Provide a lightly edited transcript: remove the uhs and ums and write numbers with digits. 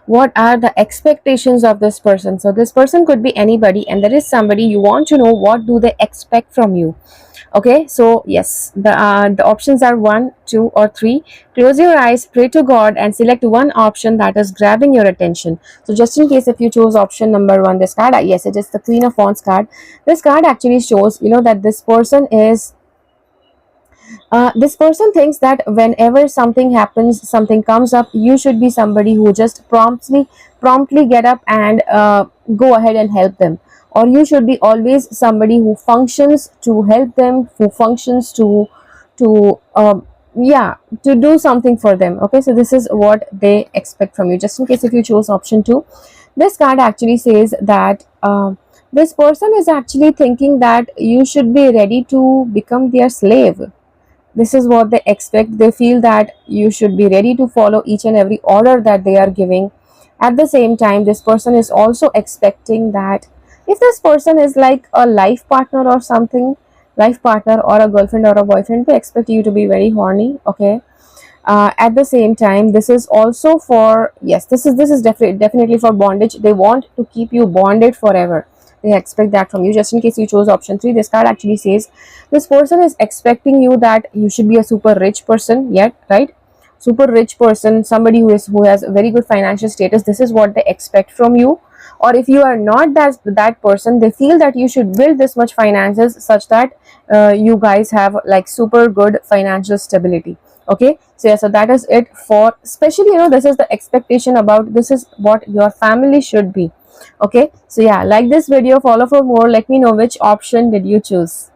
what are the expectations of this person. So this person could be anybody, and there is somebody you want to know what do they expect from you. Okay, so yes, the options are 1, 2, or 3. Close your eyes, pray to God, and select one option that is grabbing your attention. So just in case if you chose option number 1, this card, yes, it is the Queen of Wands card. This card actually shows, that this person thinks that whenever something happens, something comes up, you should be somebody who just promptly get up and go ahead and help them, or you should be always somebody who functions to help them, who functions to yeah, to do something for them. Okay, so this is what they expect from you. Just in case if you chose option 2, this card actually says that this person is actually thinking that you should be ready to become their slave. This is what they expect. They feel that you should be ready to follow each and every order that they are giving. At the same time, this person is also expecting that if this person is like a life partner or something, life partner or a girlfriend or a boyfriend, they expect you to be very horny. Okay, at the same time, this is also for, yes, this is definitely for bondage. They want to keep you bonded forever. They expect that from you. Just in case you chose option 3, this card actually says this person is expecting you that you should be a super rich person, yet, right? Super rich person, somebody who has a very good financial status. This is what they expect from you. Or if you are not that person, they feel that you should build this much finances such that you guys have like super good financial stability. Okay, so yeah, so that is it for, especially, this is the expectation about, this is what your family should be. Okay, so yeah, like this video, follow for more. Let me know which option did you choose.